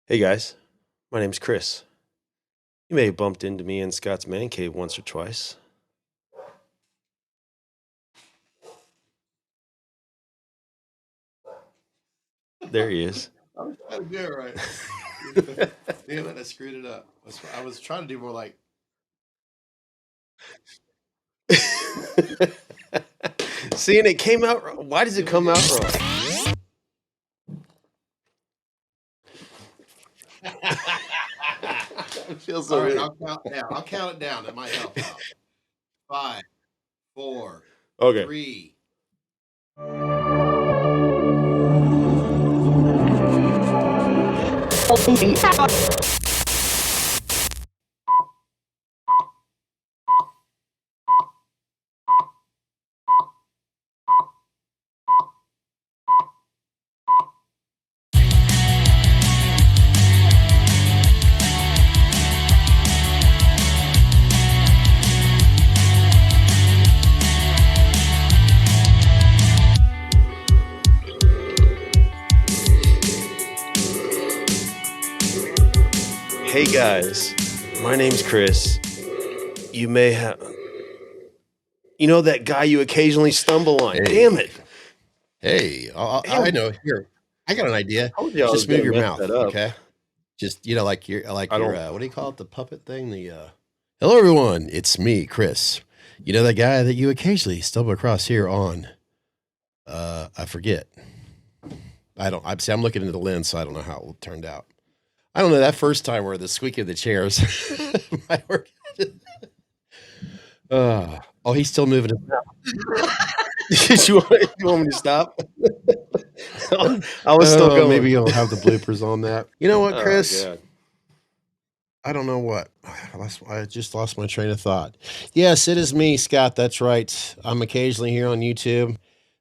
Hey guys, my name's Chris. You may have bumped into me in Scott's man cave once or twice. There he is. I was trying to do it right. Damn it, I screwed it up. I was trying to do more like. Seeing it came out wrong. Why does it come out wrong? It feels so All right, weird. I'll count down. I'll count it down. That might help out. 5, 4, Okay. 3. Hey guys, my name's Chris. You may have. You know that guy you occasionally stumble on. Hey. Damn it. Hey, I know. Here, I got an idea. Told you I was Just move gonna your mess mouth, that up. okay? Just like your I don't- what do you call it? The puppet thing. Hello everyone, it's me, Chris. You know that guy that you occasionally stumble across here on. I forget. I'm looking into the lens, so I don't know how it turned out. I don't know, that first time where the squeak of the chairs might work. Oh, he's still moving his mouth. you want me to stop? I was still going. Maybe you'll have the bloopers on that. You know what, Chris? Oh, God. I don't know what. I just lost my train of thought. Yes, it is me, Scott. That's right. I'm occasionally here on YouTube.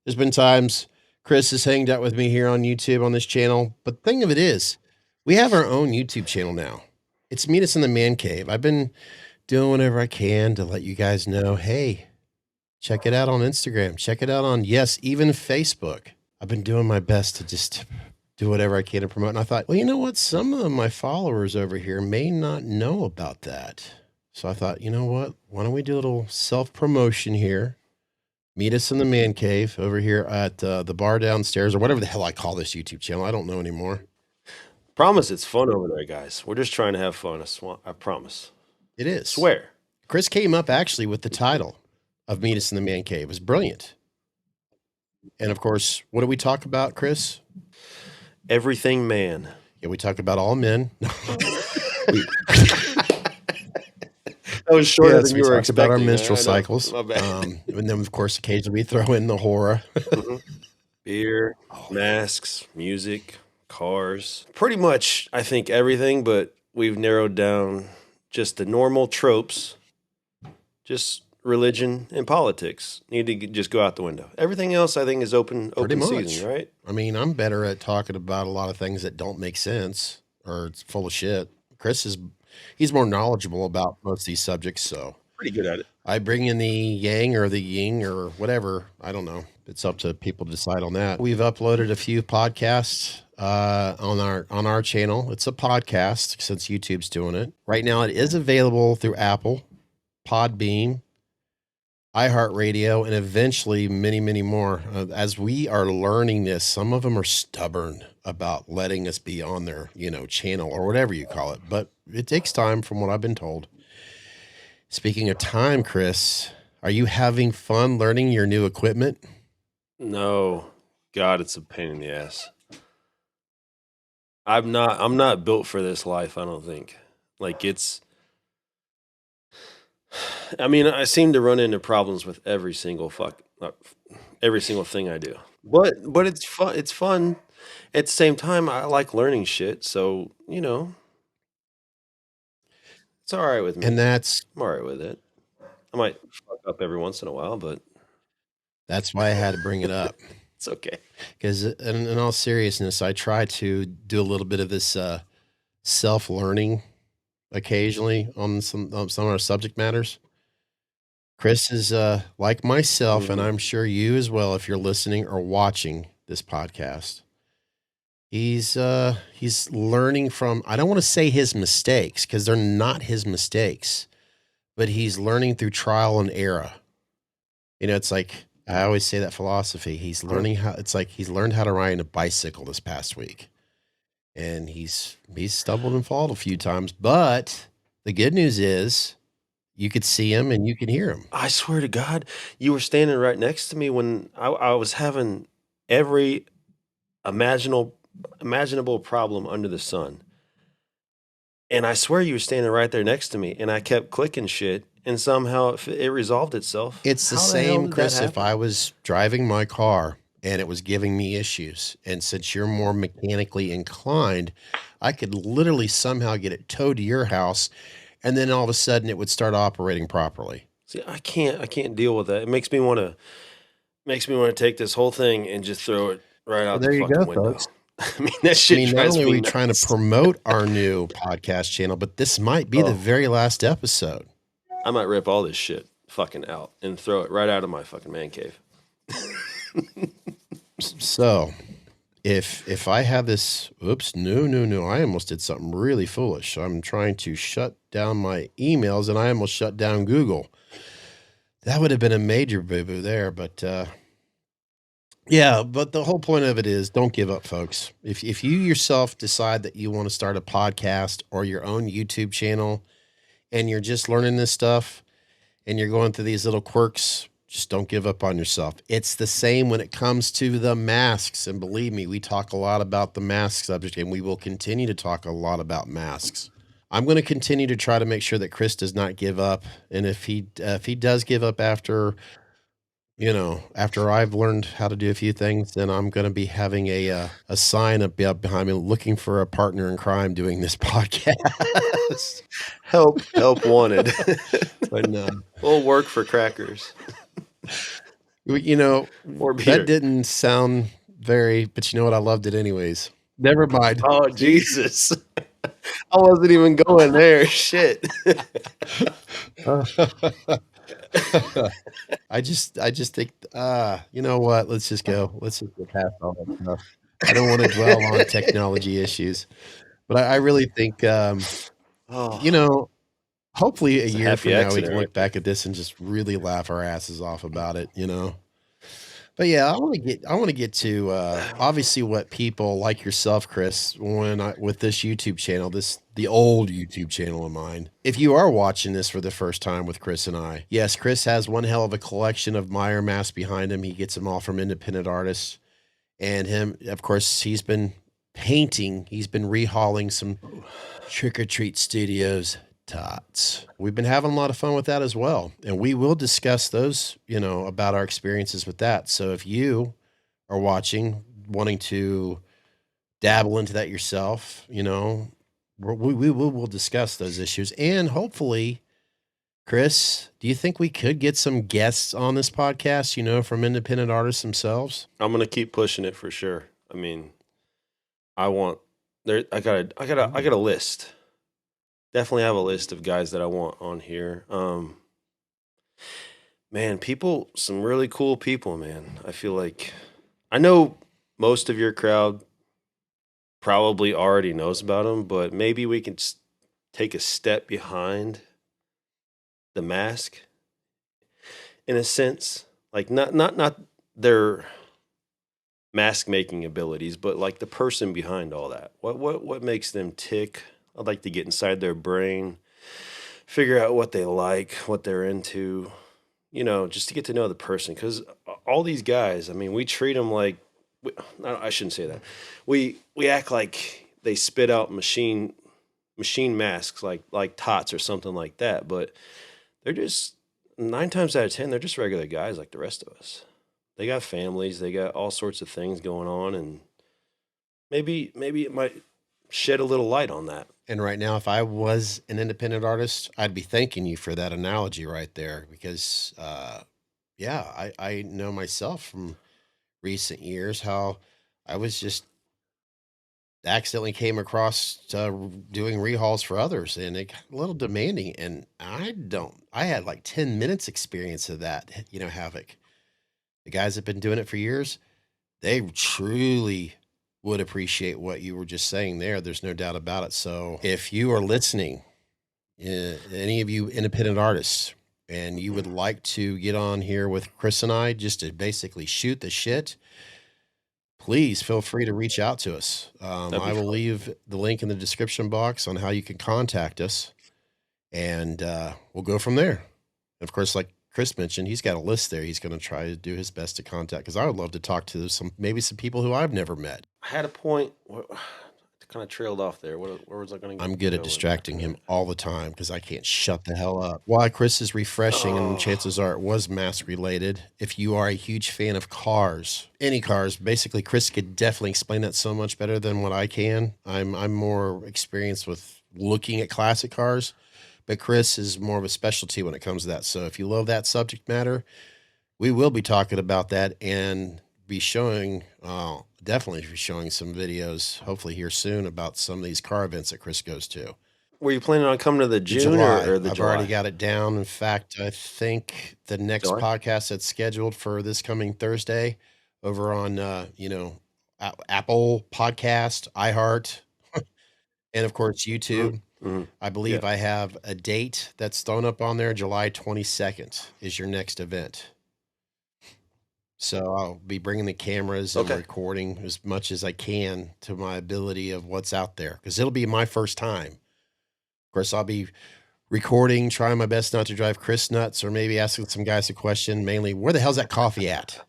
There's been times Chris has hanged out with me here on YouTube on this channel. But the thing of it is, we have our own YouTube channel now. It's Meet Us in the Man Cave. I've been doing whatever I can to let you guys know, hey, check it out on Instagram. Check it out on, yes, even Facebook. I've been doing my best to just do whatever I can to promote. And I thought, well, you know what? Some of my followers over here may not know about that. So I thought, you know what? Why don't we do a little self-promotion here? Meet Us in the Man Cave over here at the bar downstairs, or whatever the hell I call this YouTube channel. I don't know anymore. Promise it's fun over there, guys. We're just trying to have fun. I promise. It is. Swear. Chris came up actually with the title of Meet Us in the Man Cave. It was brilliant. And of course, what do we talk about, Chris? Everything man. Yeah, we talk about all men. That was shorter than we you were talk expecting. about our menstrual I know. cycles. My bad. And then, of course, occasionally we throw in the horror. Beer, masks, music, cars. Pretty much, I think, everything, but we've narrowed down just the normal tropes. Just religion and politics need to just go out the window. Everything else, I think, is open season, right? I mean, I'm better at talking about a lot of things that don't make sense or it's full of shit. Chris he's more knowledgeable about most of these subjects, so Pretty good at it. I bring in the yang or the yin or whatever. I don't know. It's up to people to decide on that. We've uploaded a few podcasts on our channel. It's a podcast since YouTube's doing it. Right now it is available through Apple, PodBeam, iHeart Radio, and eventually many, many more. As we are learning this, some of them are stubborn about letting us be on their, channel or whatever you call it. But it takes time from what I've been told. Speaking of time, Chris, are you having fun learning your new equipment? No. God, it's a pain in the ass. I'm not built for this life, I don't think. Like I seem to run into problems with every single thing I do. But it's fun. It's fun. At the same time, I like learning shit, so it's all right with me. And I'm all right with it. I might fuck up every once in a while, but that's why I had to bring it up. It's okay. Because in all seriousness, I try to do a little bit of this self-learning occasionally on some of our subject matters. Chris is like myself, and I'm sure you as well, if you're listening or watching this podcast. He's learning from, I don't want to say his mistakes because they're not his mistakes, but he's learning through trial and error. It's like I always say that philosophy. He's Mm. learning how it's like he's learned how to ride a bicycle this past week. And he's stumbled and fallen a few times, but the good news is you could see him and you can hear him. I swear to God, you were standing right next to me when I was having every imaginable imaginable problem under the sun. And I swear you were standing right there next to me, and I kept clicking shit, and somehow it resolved itself. It's the How the hell same, did that Chris, if happen? I was driving my car and it was giving me issues, and since you're more mechanically inclined, I could literally somehow get it towed to your house, and then all of a sudden it would start operating properly. See, I can't deal with that. It makes me wanna take this whole thing and just throw it right Well, out the there you go, fucking folks. window. I mean, that I shit mean, not drives only are me we trying to nuts. promote our new podcast channel, but this might be the Oh, very last episode. I might rip all this shit fucking out and throw it right out of my fucking man cave. So, if I have this, oops, no, I almost did something really foolish. I'm trying to shut down my emails, and I almost shut down Google. That would have been a major boo boo there, but yeah. But the whole point of it is, don't give up, folks. If you yourself decide that you want to start a podcast or your own YouTube channel, and you're just learning this stuff, and you're going through these little quirks, just don't give up on yourself. It's the same when it comes to the masks. And believe me, we talk a lot about the mask subject, and we will continue to talk a lot about masks. I'm going to continue to try to make sure that Chris does not give up. And if he does give up after I've learned how to do a few things, then I'm going to be having a sign up behind me looking for a partner in crime doing this podcast. Help wanted. But no, We'll work for crackers you know, or that beer. didn't sound very, but you know what? I loved it anyways. Never mind. Oh, Jesus. I wasn't even going there. Shit. I just think, you know what? Let's just go. Let's just get past all that stuff. I don't want to dwell on technology issues, but I really think, you Oh, know, hopefully a it's a year happy from now we accident can look right there. back at this and just really laugh our asses off about it. But yeah, I want to get to obviously what people like yourself, Chris, with this YouTube channel, the old YouTube channel of mine. If you are watching this for the first time with Chris and I, yes, Chris has one hell of a collection of Meyer masks behind him. He gets them all from independent artists, and him, of course, he's been painting. He's been rehauling some Trick or Treat Studios tots. We've been having a lot of fun with that as well. And we will discuss those, about our experiences with that. So if you are watching, wanting to dabble into that yourself, we'll discuss those issues. And hopefully, Chris, do you think we could get some guests on this podcast, from independent artists themselves? I'm gonna keep pushing it for sure. I mean, I want there. I got a list. Definitely have a list of guys that I want on here. Man, some really cool people, man. I feel like I know most of your crowd probably already knows about them, but maybe we can take a step behind the mask in a sense, like not their mask making abilities, but like the person behind all that. What makes them tick? I'd like to get inside their brain, figure out what they like, what they're into, just to get to know the person. Because all these guys, I mean, we treat them like I shouldn't say that. We act like they spit out machine masks like tots or something like that, but they're just 9 times out of 10 they're just regular guys like the rest of us. They got families, they got all sorts of things going on, and maybe it might shed a little light on that. And right now, if I was an independent artist, I'd be thanking you for that analogy right there because, yeah, I know myself from recent years how I was just accidentally came across doing rehauls for others, and it got a little demanding. And I had like 10 minutes experience of that, Havoc. The guys that have been doing it for years, they truly would appreciate what you were just saying there. There's no doubt about it. So if you are listening, any of you independent artists, and you would like to get on here with Chris and I just to basically shoot the shit, please feel free to reach out to us. That'd be I will fun. leave the link in the description box on how you can contact us, and we'll go from there. Of course, like Chris mentioned, he's got a list there. He's going to try to do his best to contact, because I would love to talk to maybe some people who I've never met. I had a point. Kind of trailed off there. Where was I going to go? I'm good at distracting him all the time because I can't shut the hell up. While Chris is refreshing, and chances are it was mask related. If you are a huge fan of cars, any cars, basically Chris could definitely explain that so much better than what I can. I'm more experienced with looking at classic cars, but Chris is more of a specialty when it comes to that. So if you love that subject matter, we will be talking about that and be showing, definitely be showing some videos, hopefully here soon, about some of these car events that Chris goes to. Were you planning on coming to the June July. or the I've July? already got it down. In fact, I think the next July? podcast that's scheduled for this coming Thursday over on, Apple Podcast, iHeart, and of course, YouTube. Mm-hmm. I believe Yeah. I have a date that's thrown up on there. July 22nd is your next event. So I'll be bringing the cameras and Okay. recording as much as I can to my ability of what's out there, because it'll be my first time. Of course, I'll be recording, trying my best not to drive Chris nuts, or maybe asking some guys a question, mainly, where the hell's that coffee at?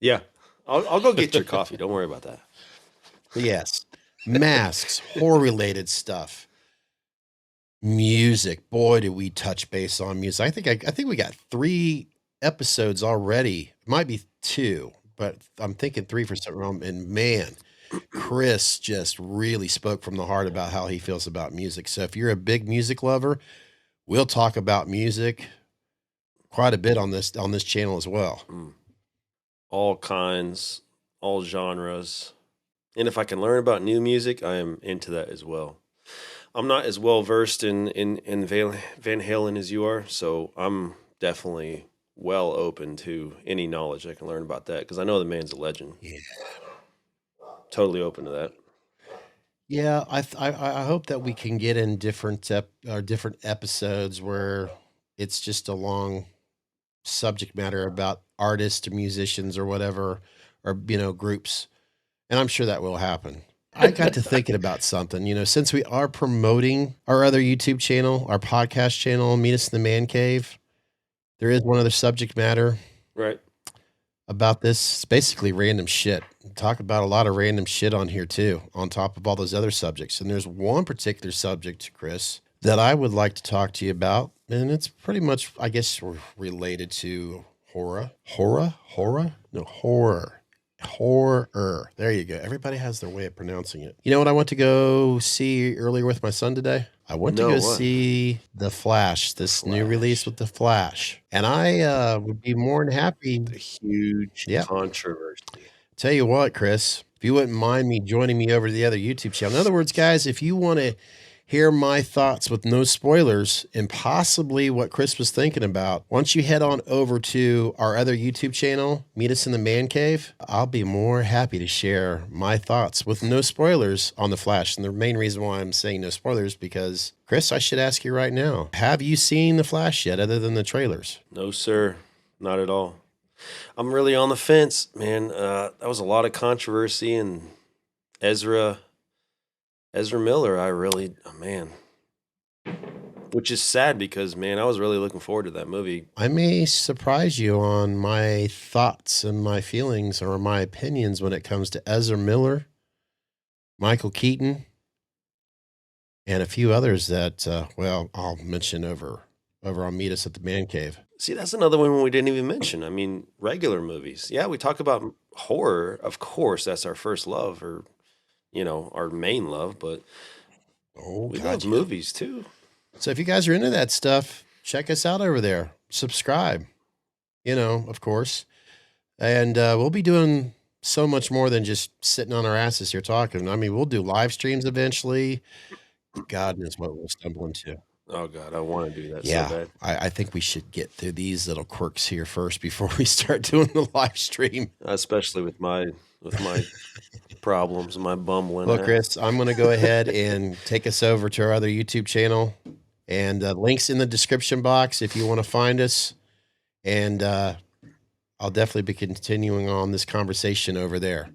Yeah. I'll go get your coffee. Don't worry about that. But yes, masks, horror-related stuff, music. Boy, did we touch base on music. I think we got 3 episodes already. It might be 2, but I'm thinking 3 for some reason. And man, Chris just really spoke from the heart about how he feels about music. So if you're a big music lover, we'll talk about music quite a bit on this channel as well. All kinds, all genres. And if I can learn about new music, I am into that as well. I'm not as well versed in Van Halen as you are, so I'm definitely well open to any knowledge I can learn about that, because I know the man's a legend. Yeah. Totally open to that. Yeah, I hope that we can get in different episodes where it's just a long subject matter about artists or musicians or whatever, or groups, and I'm sure that will happen. I got to thinking about something. Since we are promoting our other YouTube channel, our podcast channel, Meet Us in the Man Cave, there is one other subject matter Right. about this. It's basically random shit. We talk about a lot of random shit on here too, on top of all those other subjects. And there's one particular subject, Chris, that I would like to talk to you about, and it's pretty much, I guess, related to horror. Horror. There you go. Everybody has their way of pronouncing it. You know what I went to go see earlier with my son today? I went to No, go what? see The Flash, this new release with The Flash. And I would be more than happy. The huge Yep. controversy. Tell you what, Chris, if you wouldn't mind me joining me over to the other YouTube channel. In other words, guys, if you want to hear my thoughts with no spoilers and possibly what Chris was thinking about, once you head on over to our other YouTube channel, Meet Us in the Man Cave, I'll be more happy to share my thoughts with no spoilers on The Flash. And the main reason why I'm saying no spoilers, because Chris, I should ask you right now, have you seen The Flash yet other than the trailers? No, sir. Not at all. I'm really on the fence, man. That was a lot of controversy, and Ezra Miller, man, which is sad because, man, I was really looking forward to that movie. I may surprise you on my thoughts and my feelings or my opinions when it comes to Ezra Miller, Michael Keaton, and a few others that, I'll mention over on Meet Us at the Man Cave. See, that's another one we didn't even mention. I mean, regular movies. Yeah, we talk about horror. Of course, that's our first love, or, our main love, but we love movies too. So if you guys are into that stuff, check us out over there. Subscribe, of course. And we'll be doing so much more than just sitting on our asses here talking. I mean, we'll do live streams eventually. God knows what we'll stumble into. Oh, God, I want to do that so bad. I think we should get through these little quirks here first before we start doing the live stream. Especially with my with my problems, my bumbling Well, ass. Chris, I'm going to go ahead and take us over to our other YouTube channel, and links in the description box if you want to find us. And I'll definitely be continuing on this conversation over there.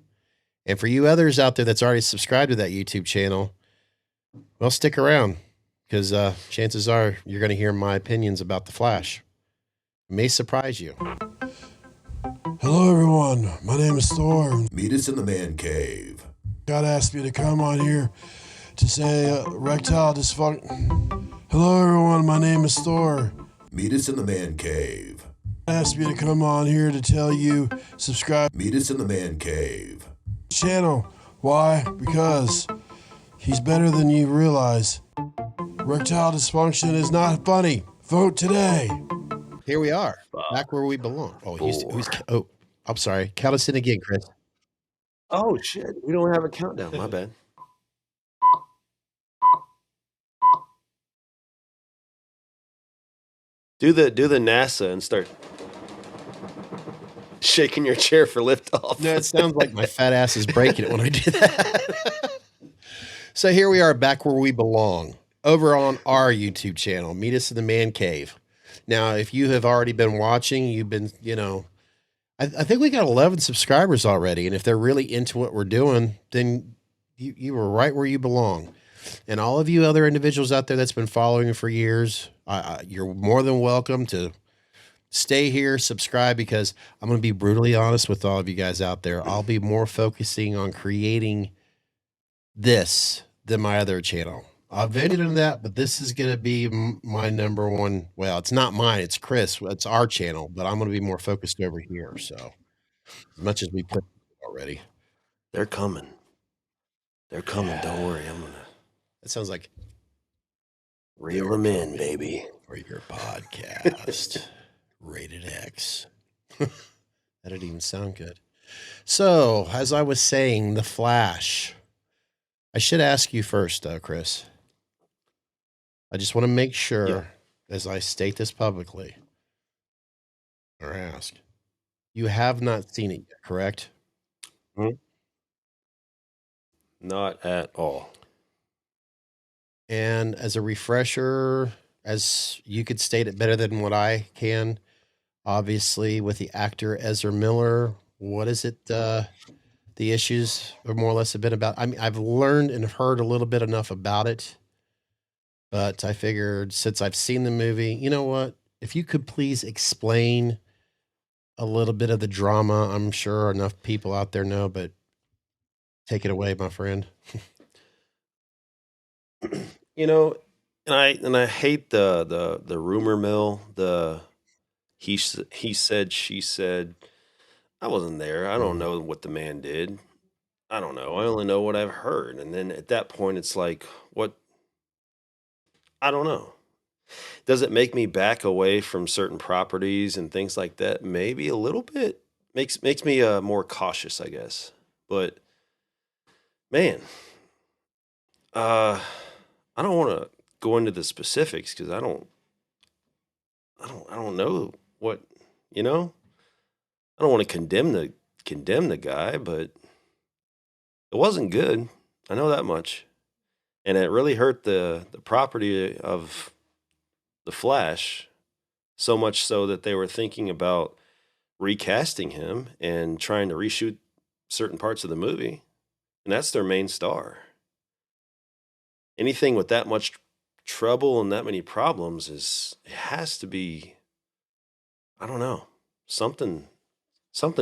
And for you others out there that's already subscribed to that YouTube channel, well, stick around because chances are you're going to hear my opinions about The Flash. It may surprise you. Hello, everyone. My name is Thor. Meet us in the man cave. God asked me to come on here to say erectile dysfunction. Hello, everyone. My name is Thor. Meet us in the man cave. God asked me to come on here to tell you subscribe Meet us in the man cave. to the channel. Why? Because he's better than you realize. Erectile dysfunction is not funny. Vote today. Here we are, back where we belong. Oh, oh, I'm sorry. Count us in again, Chris. Oh shit! We don't have a countdown. My bad. Do the NASA and start shaking your chair for liftoff. No, it sounds like my fat ass is breaking it when I do that. So here we are, back where we belong, over on our YouTube channel. Meet us in the man cave. Now, if you have already been watching, you've been, I think we got 11 subscribers already. And if they're really into what we're doing, then you were right where you belong. And all of you other individuals out there that's been following for years, you're more than welcome to stay here, subscribe, because I'm going to be brutally honest with all of you guys out there. I'll be more focusing on creating this than my other channel. I've vented into that, but this is going to be my number one. Well, it's not mine. It's Chris. It's our channel, but I'm going to be more focused over here. So as much as we put already, They're coming. They're coming. Don't worry. I'm gonna that sounds like reel them in, baby. for your podcast. Rated X. That didn't even sound good. So, as I was saying, The Flash. I should ask you first, Chris. I just want to make sure, as I state this publicly, or ask, you have not seen it yet, correct? Not at all. And as a refresher, as you could state it better than what I can, obviously with the actor Ezra Miller, what is it? The issues are more or less have been about. I mean, I've learned and heard a little bit enough about it, but I figured since I've seen the movie, you know what? If you could please explain a little bit of the drama, I'm sure enough people out there know, but take it away, my friend. And I hate the rumor mill. He said, she said. I wasn't there. I don't know what the man did. I don't know. I only know what I've heard. And then at that point, it's like, what? I don't know. Does it make me back away from certain properties and things like that? Maybe a little bit. Makes me more cautious, I guess. But man, I don't want to go into the specifics because I don't know what you know. I don't want to condemn the guy, but it wasn't good. I know that much, and it really hurt the property of the Flash, so much so that they were thinking about recasting him and trying to reshoot certain parts of the movie, and that's their main star. Anything with that much trouble and that many problems it has to be, I don't know, something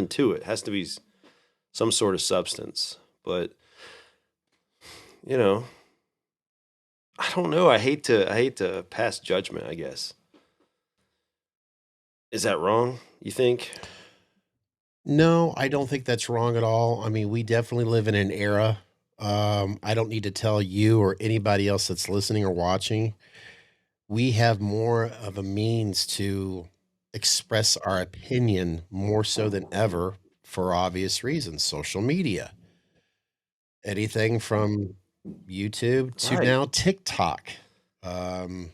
to it. Has to be some sort of substance. But I don't know. I hate to pass judgment, I guess. Is that wrong, you think? No, I don't think that's wrong at all. I mean, we definitely live in an era. I don't need to tell you or anybody else that's listening or watching. We have more of a means to express our opinion more so than ever for obvious reasons. Social media, anything from YouTube to Right. now TikTok. And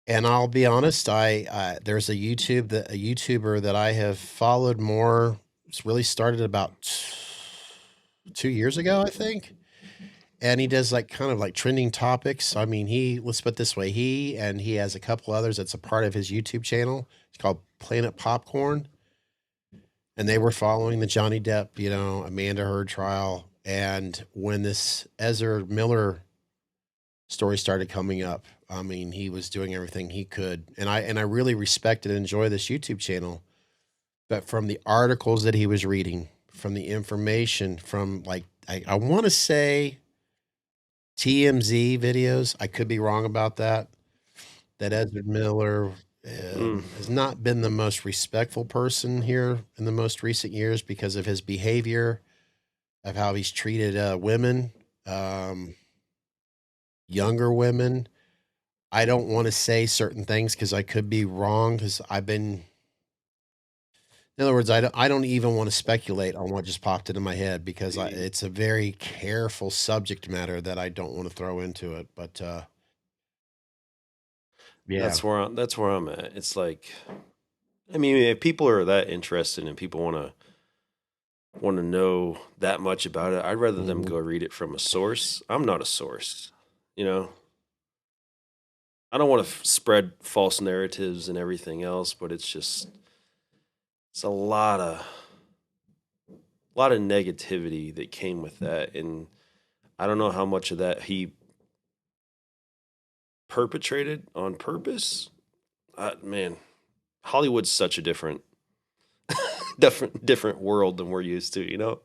I'll be honest, I there's a YouTuber that I have followed more It's really started about 2 years ago, I think. And he does like kind of like trending topics. I mean, let's put it this way, he has a couple others that's a part of his YouTube channel. It's called Planet Popcorn. And they were following the Johnny Depp, Amanda Heard trial. And when this Ezra Miller story started coming up, I mean, he was doing everything he could. And I really respect and enjoy this YouTube channel. But from the articles that he was reading, from the information, from like, I want to say TMZ videos, I could be wrong about that, that Ezra Miller has not been the most respectful person here in the most recent years because of his behavior, of how he's treated women, younger women. I don't want to say certain things because I could be wrong because in other words, I don't even want to speculate on what just popped into my head because it's a very careful subject matter that I don't want to throw into it. But yeah, That's where I'm at. It's like, I mean, if people are that interested and people want to know that much about it, I'd rather them go read it from a source. I'm not a source, you know. I don't want to spread false narratives and everything else, but it's a lot of negativity that came with that, and I don't know how much of that he perpetrated on purpose. Man, Hollywood's such a different world than we're used to.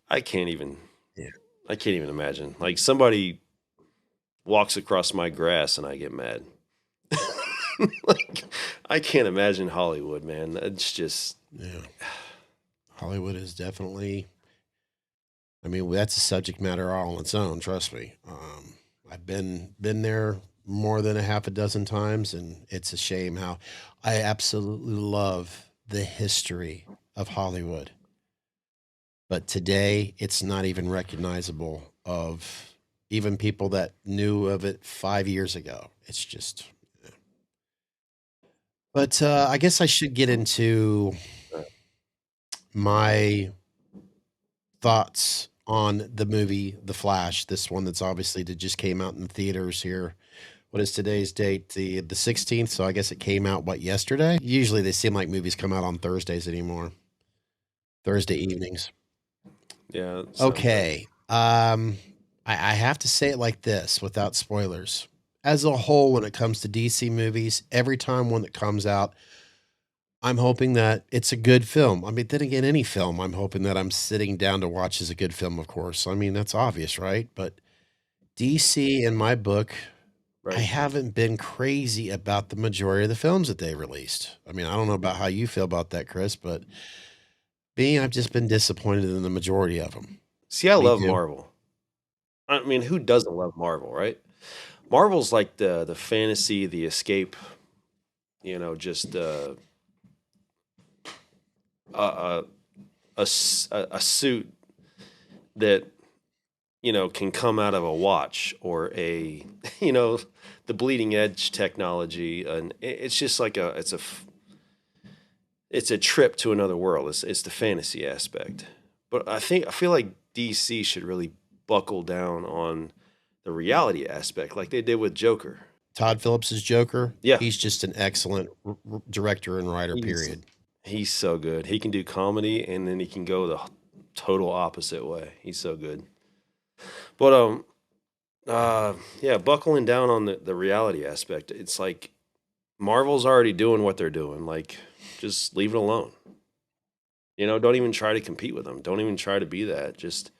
I can't even yeah. I can't even imagine. Like somebody walks across my grass and I get mad. Like I can't imagine Hollywood, man. It's just Yeah. Hollywood is definitely, I mean, that's a subject matter all on its own. Trust me. I've been there more than a half a dozen times, and it's a shame how I absolutely love the history of Hollywood. But today, it's not even recognizable of even people that knew of it 5 years ago. It's just, yeah. But I guess I should get into my thoughts on the movie The Flash, this one that's obviously that just came out in the theaters here. What is today's date? The 16th, so I guess it came out yesterday? Usually they seem like movies come out on Thursdays anymore. Thursday evenings. yeah. Okay. I have to say it like this without spoilers. As a whole, when it comes to DC movies, every time one that comes out, I'm hoping that it's a good film. I mean, then again, any film, I'm hoping that I'm sitting down to watch is a good film, of course. I mean, that's obvious, right? But DC, in my book, I Right. haven't been crazy about the majority of the films that they released. I mean, I don't know about how you feel about that, Chris, but I've just been disappointed in the majority of them. See, I Me love too. Marvel. I mean, who doesn't love Marvel, right? Marvel's like the fantasy, the escape, just a, a suit that can come out of a watch or a the bleeding edge technology, and it's just like it's a trip to another world. It's the fantasy aspect, but I feel like DC should really buckle down on the reality aspect, like they did with Joker. Todd Phillips's Joker, Yeah, he's just an excellent director and writer, he's period. he's so good. He can do comedy, and then he can go the total opposite way. He's so good. But yeah, buckling down on the reality aspect. It's like Marvel's already doing what they're doing. Like, just leave it alone. Don't even try to compete with them. Don't even try to be that. Just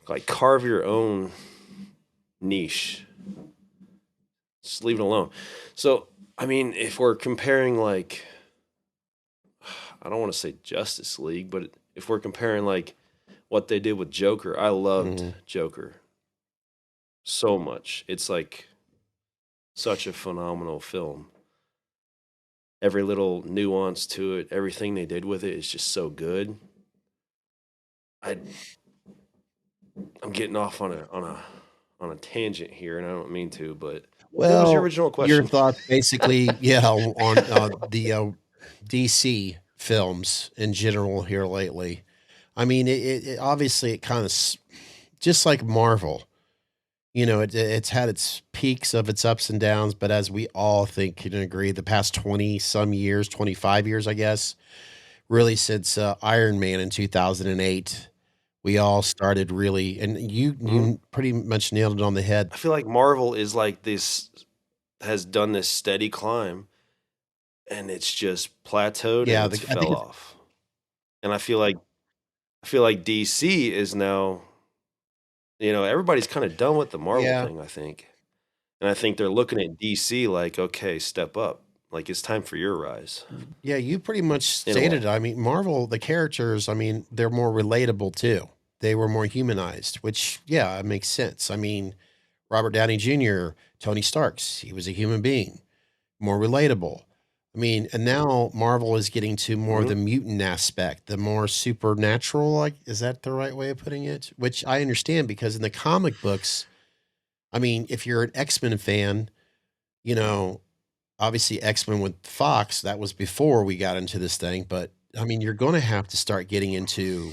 like carve your own niche. Just leave it alone. So, I mean, if we're comparing like, I don't want to say Justice League, but if we're comparing like what they did with Joker, I loved Mhm. Joker so much. It's like such a phenomenal film. Every little nuance to it, everything they did with it is just so good. I I'm getting off on a tangent here, and I don't mean to, but what was your Well, original your question? thoughts basically, yeah, on the DC films in general here lately. I mean, obviously it kind of just like Marvel. It's had its peaks of its ups and downs, but as we all think can agree, the past 20 some years, 25 years, I guess, really since Iron Man in 2008, we all started really, and you pretty much nailed it on the head. I feel like Marvel is like this, has done this steady climb, and it's just plateaued Yeah, and it's I think fell off. And I feel like DC is now, everybody's kind of done with the Marvel yeah, thing, I think. And I think they're looking at DC like, okay, step up. Like it's time for your rise. yeah, you pretty much In a stated it. way. I mean, Marvel, the characters, I mean, they're more relatable too. They were more humanized, which, yeah, it makes sense. I mean, Robert Downey Jr., Tony Starks, he was a human being, more relatable. I mean, and now Marvel is getting to more of the mutant aspect, the more supernatural, like, is that the right way of putting it? Which I understand because in the comic books, I mean, if you're an X-Men fan, you know, obviously X-Men with Fox, that was before we got into this thing, but I mean, you're going to have to start getting into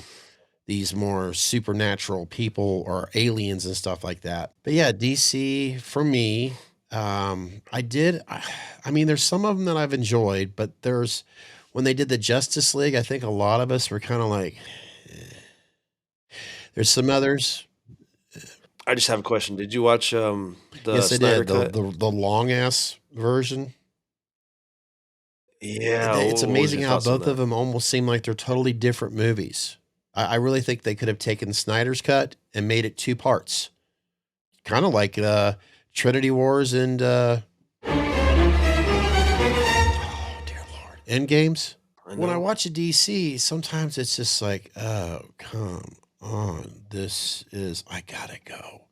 these more supernatural people or aliens and stuff like that. But yeah, DC for me, I mean, there's some of them that I've enjoyed, but when they did the Justice League, I think a lot of us were kind of like, there's some others. I just have a question. Did you watch the Yes, I Snyder did. The cut? the, the long ass version. Yeah. It's What was amazing your how thoughts on both of that? them almost seem like they're totally different movies. I really think they could have taken Snyder's cut and made it two parts, kind of like Trinity Wars and oh dear Lord, End Games. I When I know. watch a DC, sometimes it's just like, oh come on, I gotta go.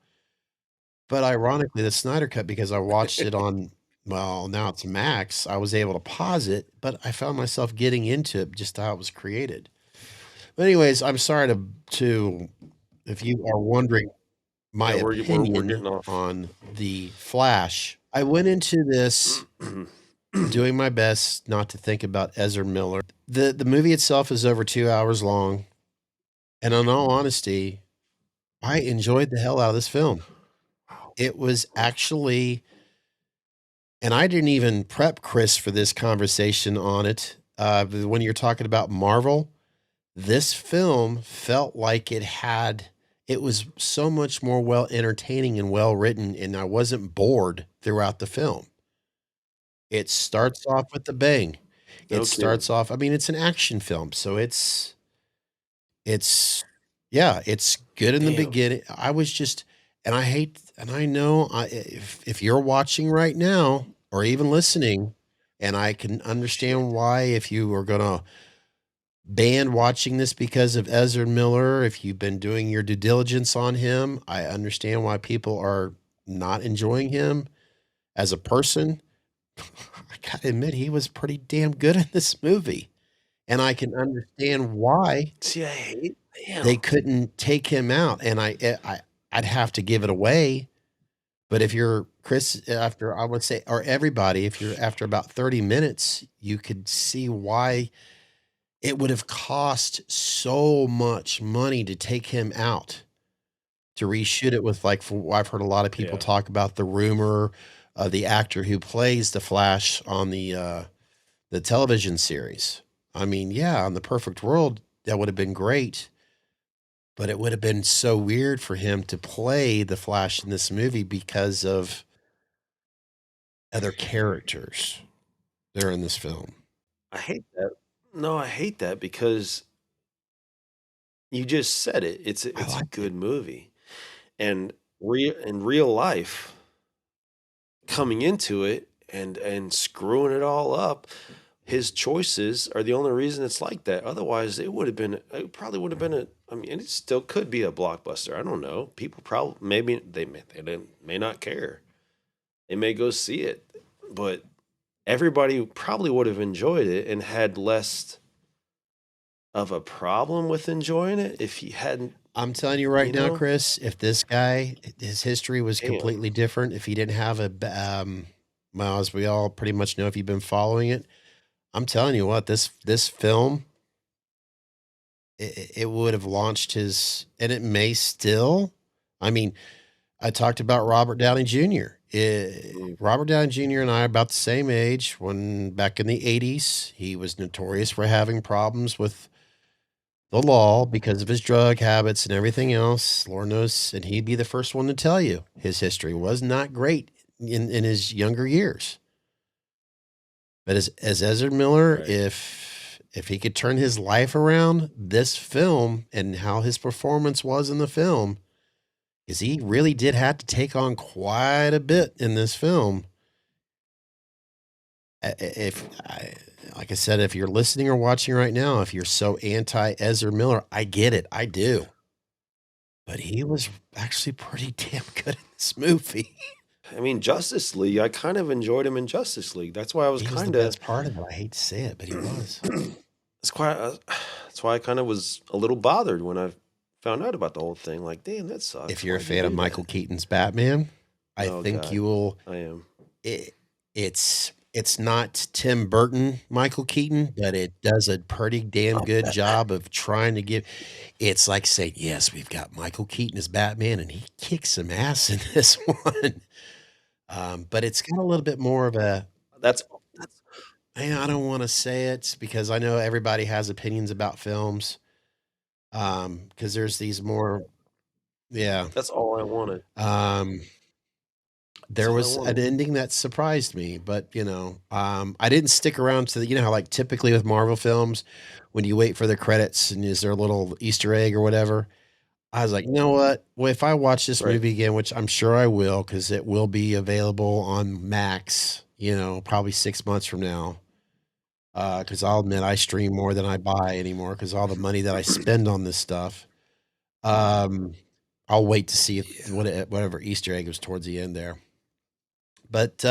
But ironically, the Snyder cut, because I watched it on, well, now it's Max, I was able to pause it, but I found myself getting into it just how it was created. But anyways, I'm sorry to if you are wondering my Yeah, we're opinion getting off. on the Flash. I went into this doing my best not to think about Ezra Miller. The movie itself is over 2 hours long, and in all honesty, I enjoyed the hell out of this film. It was actually, and I didn't even prep Chris for this conversation on it. When you're talking about Marvel, this film felt like it was so much more well entertaining and well written, and I wasn't bored throughout the film. It starts off with a bang. It No kidding. starts off, I mean, it's an action film, so it's yeah, it's good in the Damn. beginning. I was just, and I hate, and I know if you're watching right now or even listening, and I can Shit. understand why if you are gonna ban watching this because of Ezra Miller, if you've been doing your due diligence on him, I understand why people are not enjoying him as a person. I gotta admit, he was pretty damn good in this movie, and I can understand why See, I hate. they Damn. couldn't take him out, and I'd have to give it away. But if you're Chris, after I would say, or everybody, if you're after about 30 minutes, you could see why it would have cost so much money to take him out, to reshoot it with I've heard a lot of people Yeah. talk about the rumor of the actor who plays the Flash on the television series. I mean, yeah, on the perfect world, that would have been great. But it would have been so weird for him to play the Flash in this movie because of other characters that are in this film. I hate that. No, I hate that because you just said it. It's I it's a like it. good movie. And in real life, coming into it and screwing it all up, his choices are the only reason it's like that. Otherwise, it probably would have been I mean, and it still could be a blockbuster. I don't know. People probably, maybe may not care. They may go see it, but everybody probably would have enjoyed it and had less of a problem with enjoying it if he hadn't, I'm telling you right you now, know? Chris, if this guy, his history was Damn. completely different, if he didn't have well, as we all pretty much know, if you've been following it, I'm telling you what, this film, it would have launched his, and it may still. I mean, I talked about Robert Downey Jr. Robert Downey Jr. and I are about the same age. When back in the 80s, he was notorious for having problems with the law because of his drug habits and everything else. Lord knows, and he'd be the first one to tell you his history was not great in his younger years. But as Ezra Miller, Right. if he could turn his life around, this film and how his performance was in the film, because he really did have to take on quite a bit in this film. If I, like I said, if you're listening or watching right now, if you're so anti Ezra Miller, I get it, I do. But he was actually pretty damn good in this movie. I mean, Justice League, I kind of enjoyed him in Justice League. That's why I was He was the kind of best part of it. I hate to say it, but he was. that's why I kind of was a little bothered when I found out about the whole thing. Like, damn, that sucks. If you're a Why'd you fan of do Michael that? Keaton's Batman, I Oh, think God. you will. I am. It's not Tim Burton Michael Keaton, but it does a pretty damn good job of trying to give. It's like saying, yes, we've got Michael Keaton as Batman, and he kicks some ass in this one. But it's got a little bit more of a. That's I don't want to say it because I know everybody has opinions about films. Because there's these more, yeah. that's all I wanted. Um, That's there all I was an wanted. ending that surprised me, but I didn't stick around to the, how like typically with Marvel films, when you wait for the credits and is there a little Easter egg or whatever. I was like, you know what? Well, if I watch this Right. movie again, which I'm sure I will, because it will be available on Max, probably 6 months from now. Because I'll admit I stream more than I buy anymore because all the money that I spend on this stuff. Um, I'll wait to see if whatever Easter egg was towards the end there. But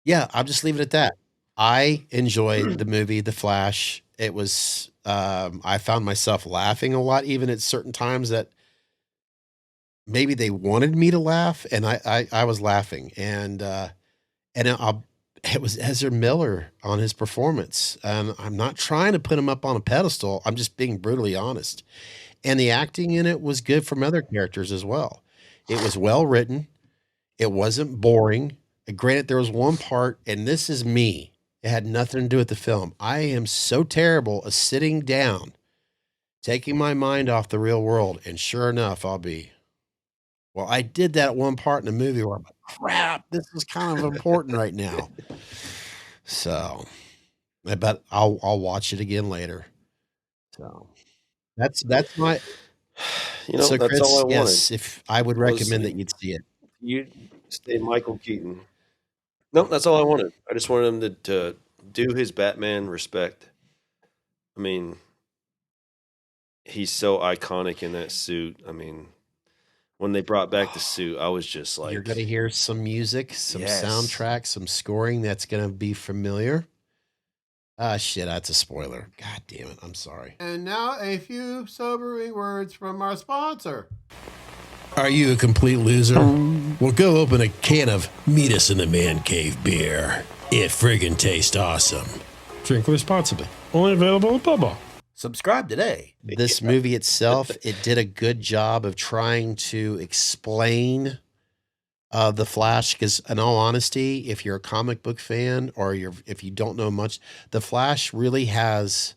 yeah, I'll just leave it at that. I enjoyed the movie The Flash. It was I found myself laughing a lot, even at certain times that maybe they wanted me to laugh, and I was laughing, and it was Ezra Miller on his performance. I'm not trying to put him up on a pedestal. I'm just being brutally honest. And the acting in it was good from other characters as well. It was well written. It wasn't boring. Granted, there was one part, and this is me. It had nothing to do with the film. I am so terrible at sitting down, taking my mind off the real world, and sure enough, well, I did that at one part in the movie where I'm like, crap, this is kind of important right now. So, but I'll watch it again later. So that's my. So That's all Chris, I wanted. yes, if I would Was recommend that you'd see it. you stay Michael Keaton? No, that's all I wanted. I just wanted him to do his Batman respect. I mean, he's so iconic in that suit. I mean, when they brought back the suit, I was just like, You're going to hear some music, some yes. soundtrack, some scoring that's going to be familiar. Ah, shit, that's a spoiler. God damn it. I'm sorry. And now a few sobering words from our sponsor. Are you a complete loser? Well, go open a can of Meet Us in the Man Cave beer. It friggin' tastes awesome. Drink responsibly. Only available at Bubba. Subscribe today. This movie itself, it did a good job of trying to explain the Flash, because in all honesty, if you're a comic book fan or if you don't know much, the Flash really has,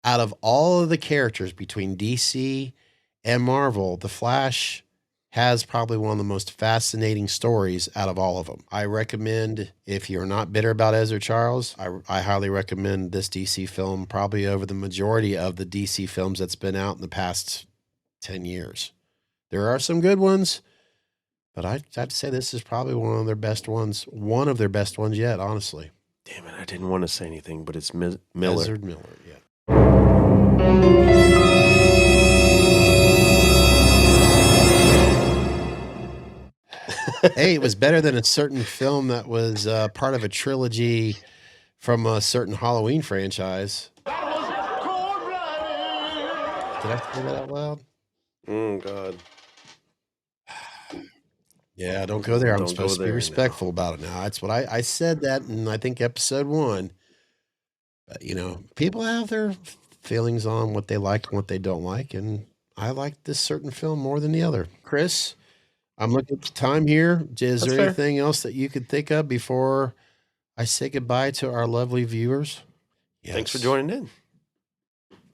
out of all of the characters between DC and Marvel, the Flash has probably one of the most fascinating stories out of all of them. I recommend, if you're not bitter about Ezra Charles, I highly recommend this DC film probably over the majority of the DC films that's been out in the past 10 years. There are some good ones, but I'd say this is probably one of their best ones yet, honestly. damn it, I didn't want to say anything, but it's Miller. Ezra Miller, yeah. Hey, it was better than a certain film that was part of a trilogy from a certain Halloween franchise. Did I say that out loud? Oh God. Yeah, don't go there. I'm Don't go supposed to be there now. respectful about it now. That's what I said that in, I think, episode 1. But, people have their feelings on what they like and what they don't like. And I like this certain film more than the other. Chris, I'm looking at the time here. Is That's there fair. anything else that you could think of before I say goodbye to our lovely viewers? Thanks for Yes. joining in.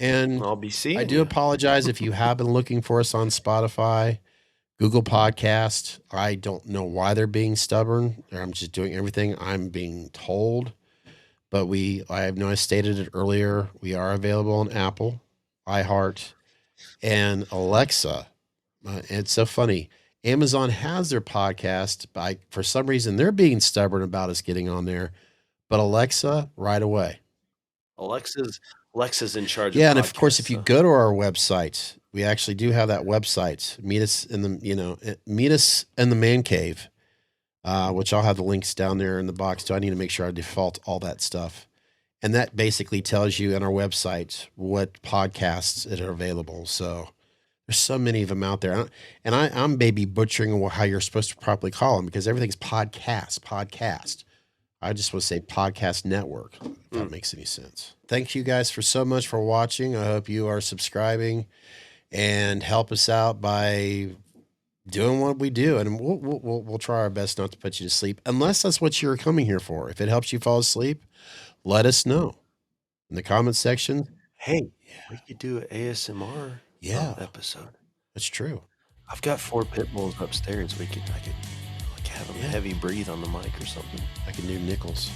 And I'll be seeing I do you. apologize if you have been looking for us on Spotify, Google Podcast. I don't know why they're being stubborn. I'm just doing everything I'm being told. But I stated it earlier. We are available on Apple, iHeart, and Alexa. It's so funny. Amazon has their podcast, but for some reason they're being stubborn about us getting on there. But Alexa, right away. Alexa's in charge. Yeah, of and of course, if you podcasts, go to our website, we actually do have that website. Meet us in the man cave, which I'll have the links down there in the box. Do I need to make sure I default all that stuff? And that basically tells you on our website what podcasts that are available. So there's so many of them out there, and I'm maybe butchering how you're supposed to properly call them because everything's podcast. I just want to say podcast network, if that makes any sense. Thank you guys so much for watching. I hope you are subscribing and help us out by doing what we do. And we'll try our best not to put you to sleep unless that's what you're coming here for. If it helps you fall asleep, let us know in the comment section. Hey, we could do an ASMR episode. That's true. I've got 4 pit bulls upstairs. I could like have them heavy breathe on the mic or something. I can do Nichols.